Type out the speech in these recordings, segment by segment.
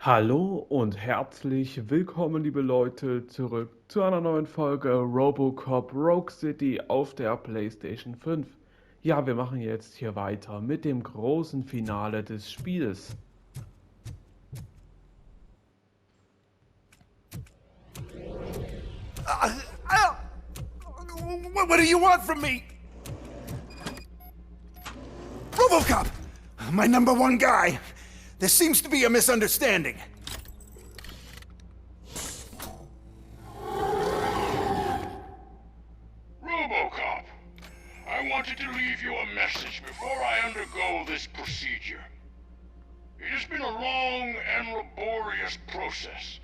Hallo und herzlich willkommen, liebe Leute, zurück zu einer neuen Folge RoboCop Rogue City auf der PlayStation 5. Ja, wir machen jetzt hier weiter mit dem großen Finale des Spiels. What do you want from me? RoboCop! My number one guy. There seems to be a misunderstanding. RoboCop, I wanted to leave you a message before I undergo this procedure. It has been a long and laborious process,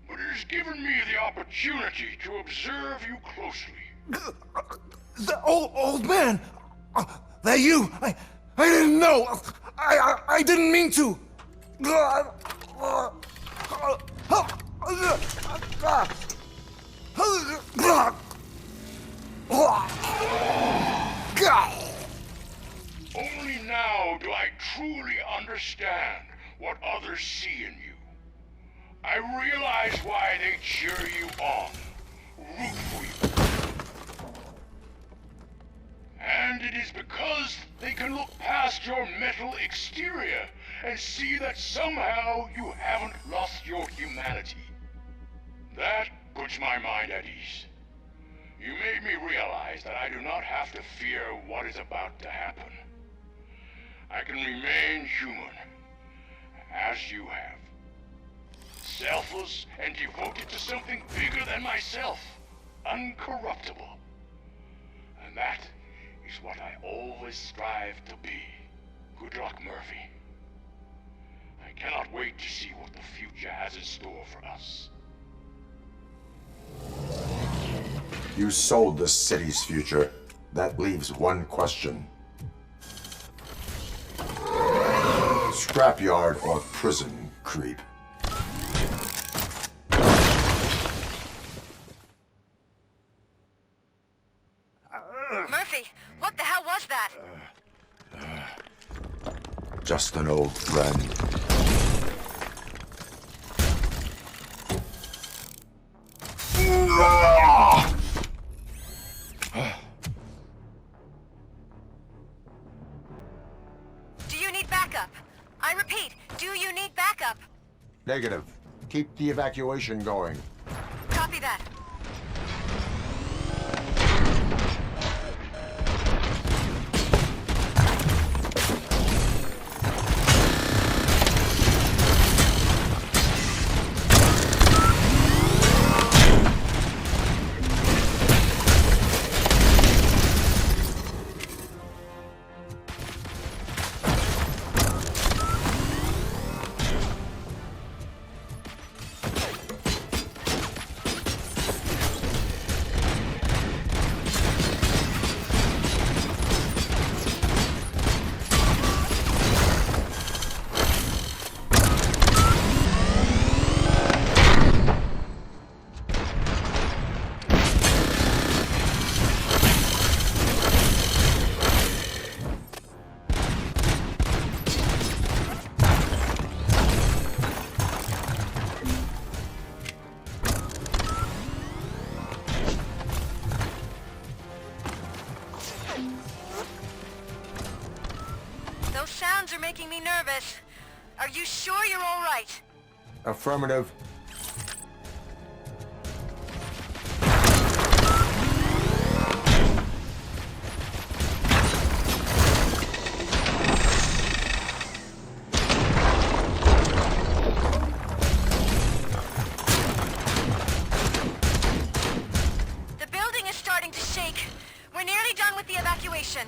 but it has given me the opportunity to observe you closely. The old man! That you? I didn't know! I didn't mean to! Only now do I truly understand what others see in you. I realize why they cheer you on, root for you. And it is because they can look past your metal exterior and see that somehow you haven't lost your humanity. That puts my mind at ease. You made me realize that I do not have to fear what is about to happen. I can remain human, as you have. Selfless and devoted to something bigger than myself, uncorruptible. And that is what I always strive to be. Good luck, Murphy. I cannot wait to see what the future has in store for us. You sold the city's future. That leaves one question. Scrapyard or prison, creep? Murphy, what the hell was that? Just an old friend. Do you need backup? I repeat, do you need backup? Negative. Keep the evacuation going. Copy that. Those sounds are making me nervous. Are you sure you're all right? Affirmative. The building is starting to shake. We're nearly done with the evacuation.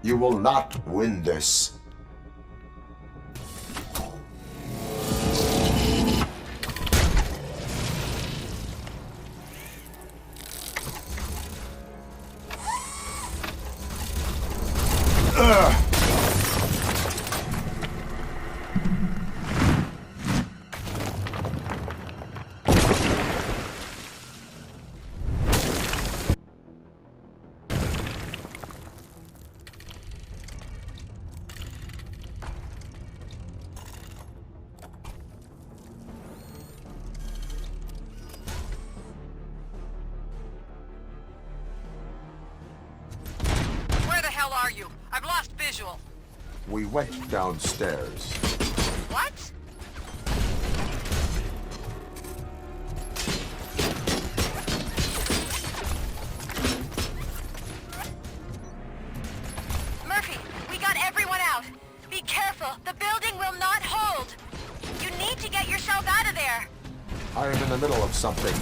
You will not win this. Are you? I've lost visual. We went downstairs. What? Murphy, we got everyone out. Be careful. The building will not hold. You need to get yourself out of there. I am in the middle of something.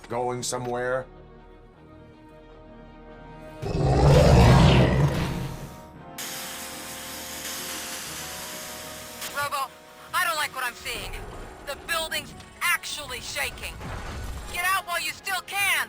Going somewhere? Robo, I don't like what I'm seeing. The building's actually shaking. Get out while you still can!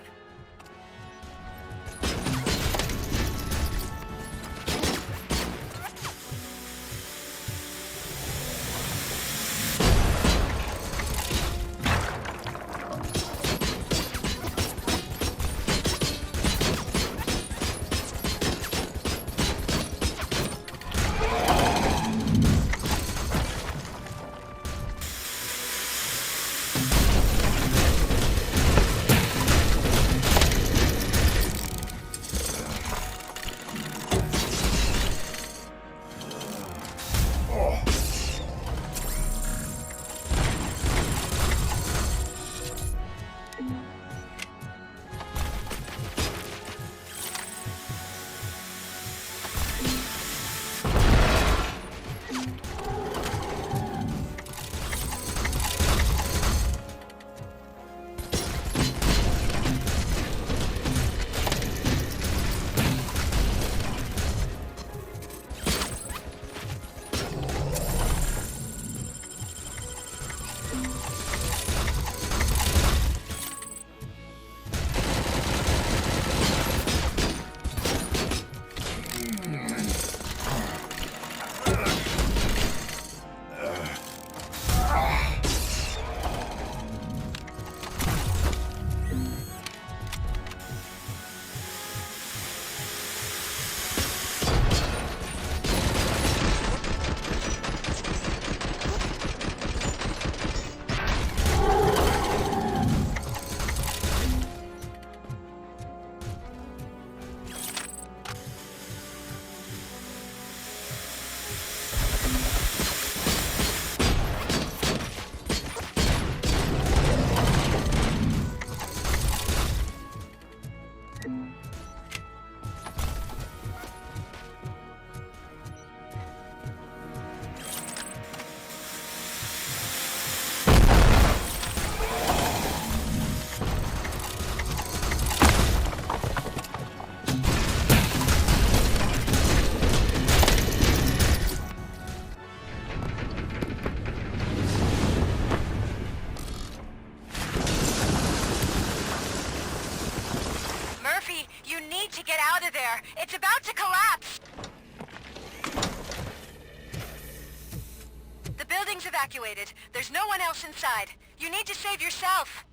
It's about to collapse! The building's evacuated. There's no one else inside. You need to save yourself.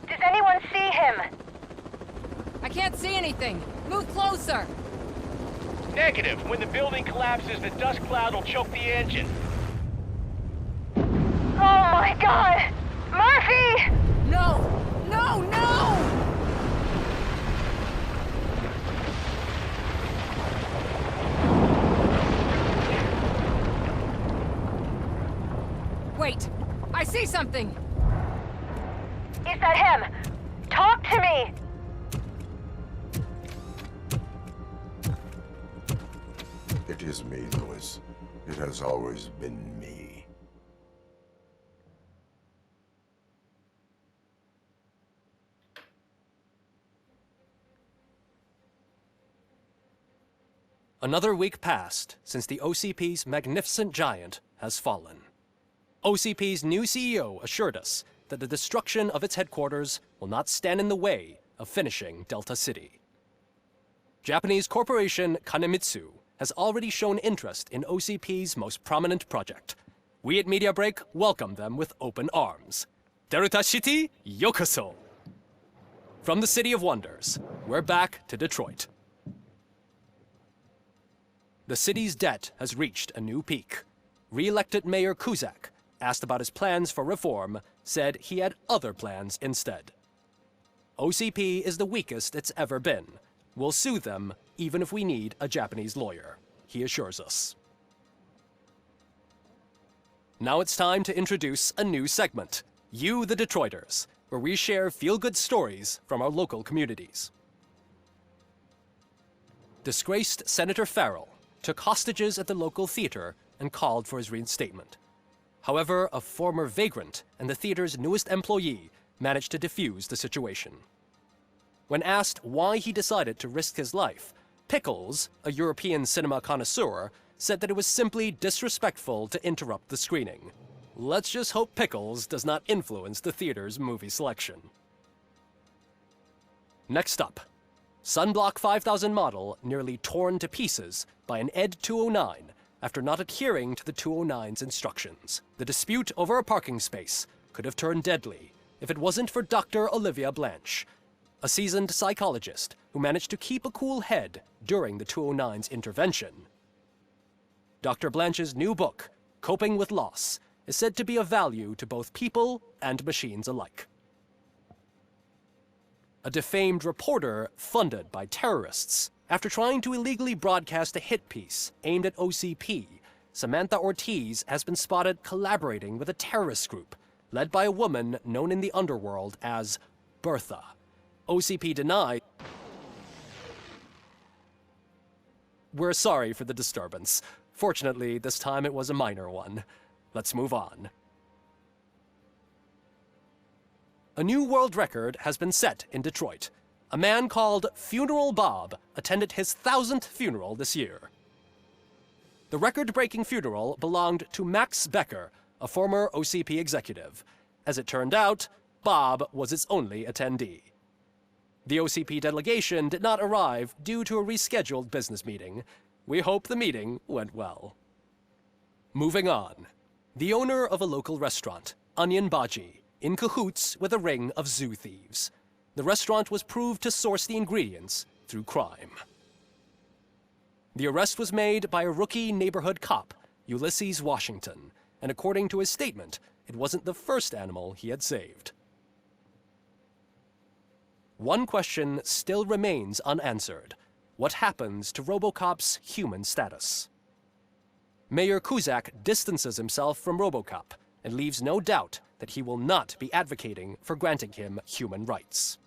Does anyone see him? I can't see anything. Move closer. Negative. When the building collapses, the dust cloud will choke the engine. Oh my god! Murphy! No! No, no! Wait! I see something! Is that him? Talk to me! It is me, Louis. It has always been me. Another week passed since the OCP's magnificent giant has fallen. OCP's new CEO assured us that the destruction of its headquarters will not stand in the way of finishing Delta City. Japanese corporation Kanemitsu has already shown interest in OCP's most prominent project. We at Media Break welcome them with open arms. Delta City, yokoso! From the City of Wonders, we're back to Detroit. The city's debt has reached a new peak. Re-elected Mayor Cusack, asked about his plans for reform, said he had other plans instead. OCP is the weakest it's ever been. We'll sue them even if we need a Japanese lawyer, he assures us. Now it's time to introduce a new segment, You the Detroiters, where we share feel-good stories from our local communities. Disgraced Senator Farrell took hostages at the local theater and called for his reinstatement. However, a former vagrant and the theater's newest employee managed to defuse the situation. When asked why he decided to risk his life, Pickles, a European cinema connoisseur, said that it was simply disrespectful to interrupt the screening. Let's just hope Pickles does not influence the theater's movie selection. Next up, Sunblock 5000 model nearly torn to pieces by an ED 209 after not adhering to the 209's instructions. The dispute over a parking space could have turned deadly if it wasn't for Dr. Olivia Blanche, a seasoned psychologist who managed to keep a cool head during the 209's intervention. Dr. Blanche's new book, Coping with Loss, is said to be of value to both people and machines alike. A defamed reporter funded by terrorists. After trying to illegally broadcast a hit piece aimed at OCP, Samantha Ortiz has been spotted collaborating with a terrorist group led by a woman known in the underworld as Bertha. OCP denied. We're sorry for the disturbance. Fortunately, this time it was a minor one. Let's move on. A new world record has been set in Detroit. A man called Funeral Bob attended his 1000th funeral this year. The record-breaking funeral belonged to Max Becker, a former OCP executive. As it turned out, Bob was its only attendee. The OCP delegation did not arrive due to a rescheduled business meeting. We hope the meeting went well. Moving on. The owner of a local restaurant, Onion Baji, in cahoots with a ring of zoo thieves. The restaurant was proved to source the ingredients through crime. The arrest was made by a rookie neighborhood cop, Ulysses Washington, and according to his statement, it wasn't the first animal he had saved. One question still remains unanswered. What happens to RoboCop's human status? Mayor Cusack distances himself from RoboCop and leaves no doubt that he will not be advocating for granting him human rights.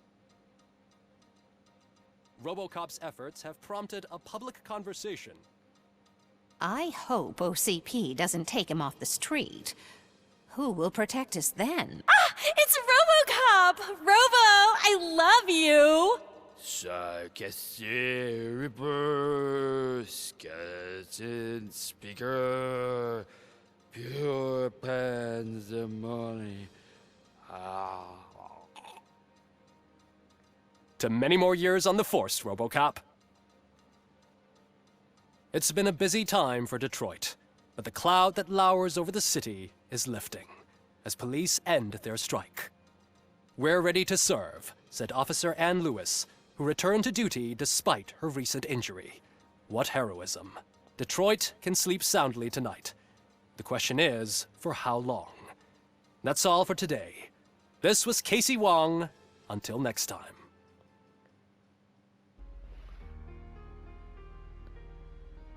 RoboCop's efforts have prompted a public conversation. I hope OCP doesn't take him off the street. Who will protect us then? Ah! It's RoboCop! Robo, I love you! Reaper, skeleton speaker, pure pandemonium. To many more years on the force, RoboCop. It's been a busy time for Detroit, but the cloud that lowers over the city is lifting as police end their strike. We're ready to serve, said Officer Ann Lewis, who returned to duty despite her recent injury. What heroism. Detroit can sleep soundly tonight. The question is, for how long? That's all for today. This was Casey Wong. Until next time.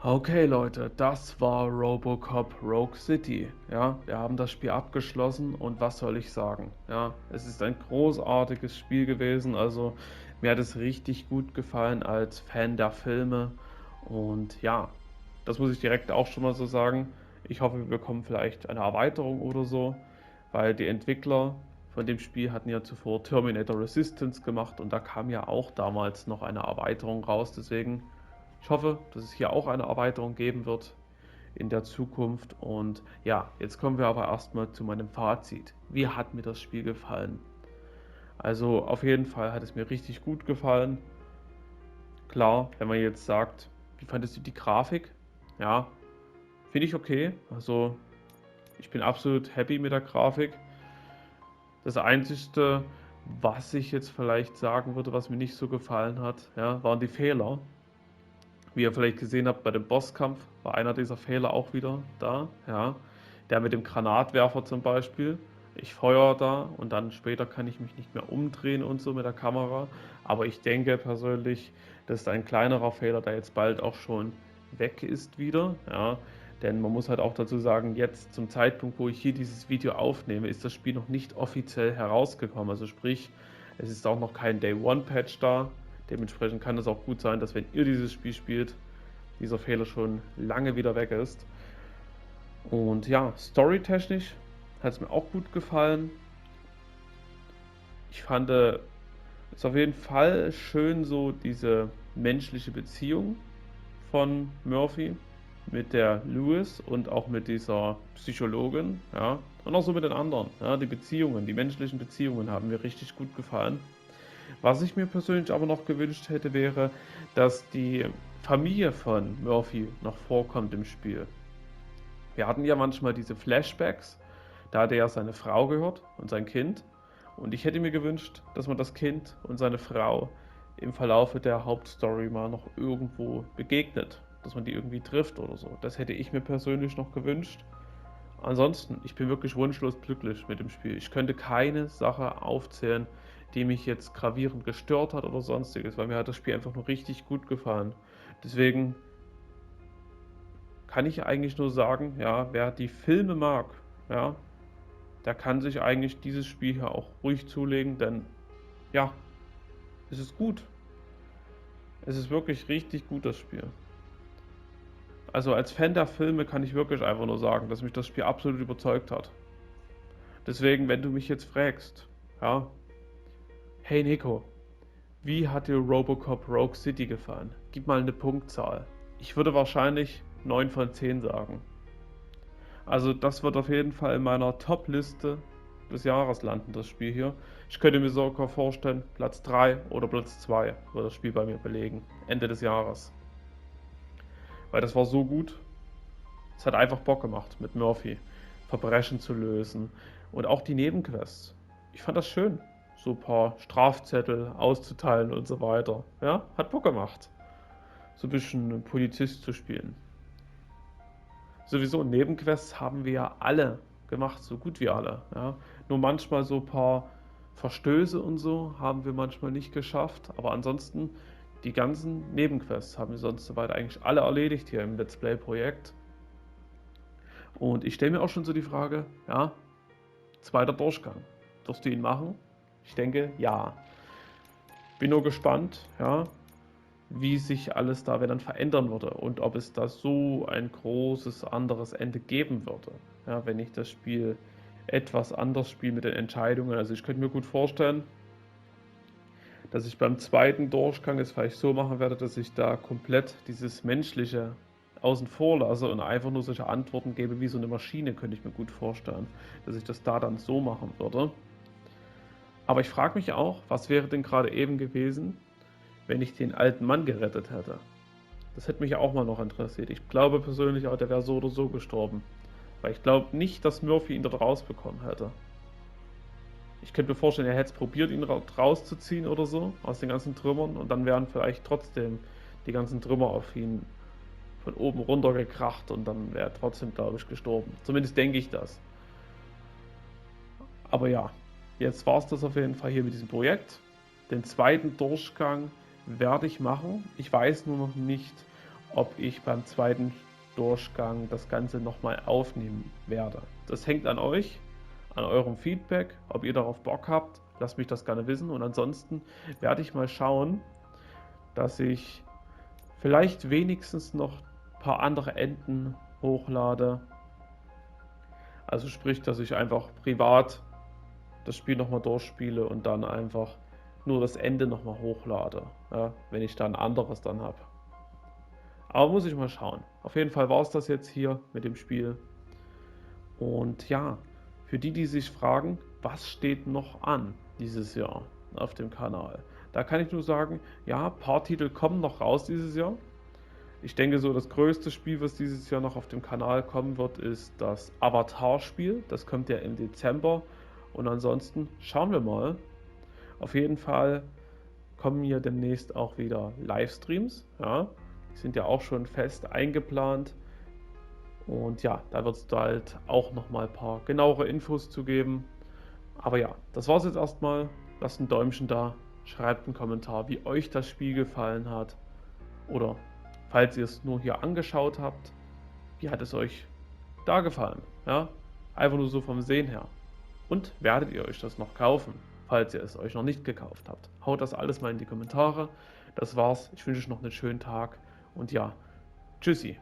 Okay Leute, das war RoboCop Rogue City. Ja, wir haben das Spiel abgeschlossen und was soll ich sagen? Ja, es ist ein großartiges Spiel gewesen, also mir hat es richtig gut gefallen als Fan der Filme und ja, das muss ich direkt auch schon mal so sagen. Ich hoffe, wir bekommen vielleicht eine Erweiterung oder so, weil die Entwickler von dem Spiel hatten ja zuvor Terminator Resistance gemacht und da kam ja auch damals noch eine Erweiterung raus, deswegen ich hoffe, dass es hier auch eine Erweiterung geben wird. in der Zukunft. Und ja, jetzt kommen wir aber erstmal zu meinem Fazit. Wie hat mir das Spiel gefallen? Also auf jeden Fall hat es mir richtig gut gefallen. Klar, wenn man jetzt sagt, wie fandest du die Grafik? Ja, finde ich okay. Also ich bin absolut happy mit der Grafik. Das Einzige, was ich jetzt vielleicht sagen würde, was mir nicht so gefallen hat, ja, waren die Fehler. Wie ihr vielleicht gesehen habt, bei dem Bosskampf war einer dieser Fehler auch wieder da. Ja. Der mit dem Granatwerfer zum Beispiel. Ich feuere da und dann später kann ich mich nicht mehr umdrehen und so mit der Kamera. Aber ich denke persönlich, das ist ein kleinerer Fehler, der jetzt bald auch schon weg ist wieder. Ja. Denn man muss halt auch dazu sagen, jetzt zum Zeitpunkt, wo ich hier dieses Video aufnehme, ist das Spiel noch nicht offiziell herausgekommen. Also sprich, es ist auch noch kein Day-One-Patch da. Dementsprechend kann es auch gut sein, dass wenn ihr dieses Spiel spielt, dieser Fehler schon lange wieder weg ist. Und ja, storytechnisch hat es mir auch gut gefallen. Ich fand es auf jeden Fall schön, so diese menschliche Beziehung von Murphy mit der Lewis und auch mit dieser Psychologin, ja, und auch so mit den anderen. Ja, die Beziehungen, die menschlichen Beziehungen haben mir richtig gut gefallen. Was ich mir persönlich aber noch gewünscht hätte, wäre, dass die Familie von Murphy noch vorkommt im Spiel. Wir hatten ja manchmal diese Flashbacks, da hatte er seine Frau gehört und sein Kind. Und ich hätte mir gewünscht, dass man das Kind und seine Frau im Verlaufe der Hauptstory mal noch irgendwo begegnet. Dass man die irgendwie trifft oder so. Das hätte ich mir persönlich noch gewünscht. Ansonsten, ich bin wirklich wunschlos glücklich mit dem Spiel. Ich könnte keine Sache aufzählen, die mich jetzt gravierend gestört hat oder sonstiges, weil mir hat das Spiel einfach nur richtig gut gefallen. Deswegen kann ich eigentlich nur sagen, ja, wer die Filme mag, ja, der kann sich eigentlich dieses Spiel hier auch ruhig zulegen, denn ja, es ist gut. Es ist wirklich richtig gut, das Spiel. Also als Fan der Filme kann ich wirklich einfach nur sagen, dass mich das Spiel absolut überzeugt hat. Deswegen, wenn du mich jetzt fragst, ja, hey Nico, wie hat dir RoboCop Rogue City gefallen? Gib mal eine Punktzahl. Ich würde wahrscheinlich 9 von 10 sagen. Also das wird auf jeden Fall in meiner Top-Liste des Jahres landen, das Spiel hier. Ich könnte mir sogar vorstellen, Platz 3 oder Platz 2 wird das Spiel bei mir belegen. Ende des Jahres. Weil das war so gut. Es hat einfach Bock gemacht, mit Murphy Verbrechen zu lösen. Und auch die Nebenquests. Ich fand das schön. So ein paar Strafzettel auszuteilen und so weiter. Ja, hat Bock gemacht. So ein bisschen Polizist zu spielen. Sowieso Nebenquests haben wir ja alle gemacht, so gut wie alle. Ja. Nur manchmal so ein paar Verstöße und so haben wir manchmal nicht geschafft. Aber ansonsten, die ganzen Nebenquests haben wir sonst soweit eigentlich alle erledigt hier im Let's Play-Projekt. Und ich stelle mir auch schon so die Frage, ja, zweiter Durchgang. Wirst du ihn machen? Ich denke, ja. Bin nur gespannt, ja, wie sich alles da dann verändern würde und ob es da so ein großes anderes Ende geben würde. Ja, wenn ich das Spiel etwas anders spiele mit den Entscheidungen. Also ich könnte mir gut vorstellen, dass ich beim zweiten Durchgang es vielleicht so machen werde, dass ich da komplett dieses Menschliche außen vor lasse und einfach nur solche Antworten gebe wie so eine Maschine, könnte ich mir gut vorstellen, dass ich das da dann so machen würde. Aber ich frage mich auch, was wäre denn gerade eben gewesen, wenn ich den alten Mann gerettet hätte? Das hätte mich ja auch mal noch interessiert. Ich glaube persönlich auch, der wäre so oder so gestorben. Weil ich glaube nicht, dass Murphy ihn dort rausbekommen hätte. Ich könnte mir vorstellen, er hätte es probiert, ihn rauszuziehen oder so, aus den ganzen Trümmern. Und dann wären vielleicht trotzdem die ganzen Trümmer auf ihn von oben runter gekracht. Und dann wäre er trotzdem, glaube ich, gestorben. Zumindest denke ich das. Aber ja, jetzt war es das auf jeden Fall hier mit diesem Projekt. Den zweiten Durchgang werde ich machen. Ich weiß nur noch nicht, ob ich beim zweiten Durchgang das Ganze nochmal aufnehmen werde. Das hängt an euch, an eurem Feedback, ob ihr darauf Bock habt. Lasst mich das gerne wissen. Und ansonsten werde ich mal schauen, dass ich vielleicht wenigstens noch ein paar andere Enden hochlade. Also sprich, dass ich einfach privat das Spiel nochmal durchspiele und dann einfach nur das Ende nochmal hochlade, ja, wenn ich da ein anderes dann habe. Aber muss ich mal schauen. Auf jeden Fall war es das jetzt hier mit dem Spiel. Und ja, für die, die sich fragen, was steht noch an dieses Jahr auf dem Kanal? Da kann ich nur sagen, ja, ein paar Titel kommen noch raus dieses Jahr. Ich denke so, das größte Spiel, was dieses Jahr noch auf dem Kanal kommen wird, ist das Avatar-Spiel. Das kommt ja im Dezember. Und ansonsten schauen wir mal. Auf jeden Fall kommen hier demnächst auch wieder Livestreams. Ja, die sind ja auch schon fest eingeplant. Und ja, da wird es halt auch nochmal ein paar genauere Infos zu geben. Aber ja, das war's jetzt erstmal. Lasst ein Däumchen da. Schreibt einen Kommentar, wie euch das Spiel gefallen hat. Oder falls ihr es nur hier angeschaut habt, wie hat es euch da gefallen? Ja, einfach nur so vom Sehen her. Und werdet ihr euch das noch kaufen, falls ihr es euch noch nicht gekauft habt? Haut das alles mal in die Kommentare. Das war's. Ich wünsche euch noch einen schönen Tag. Und ja, tschüssi.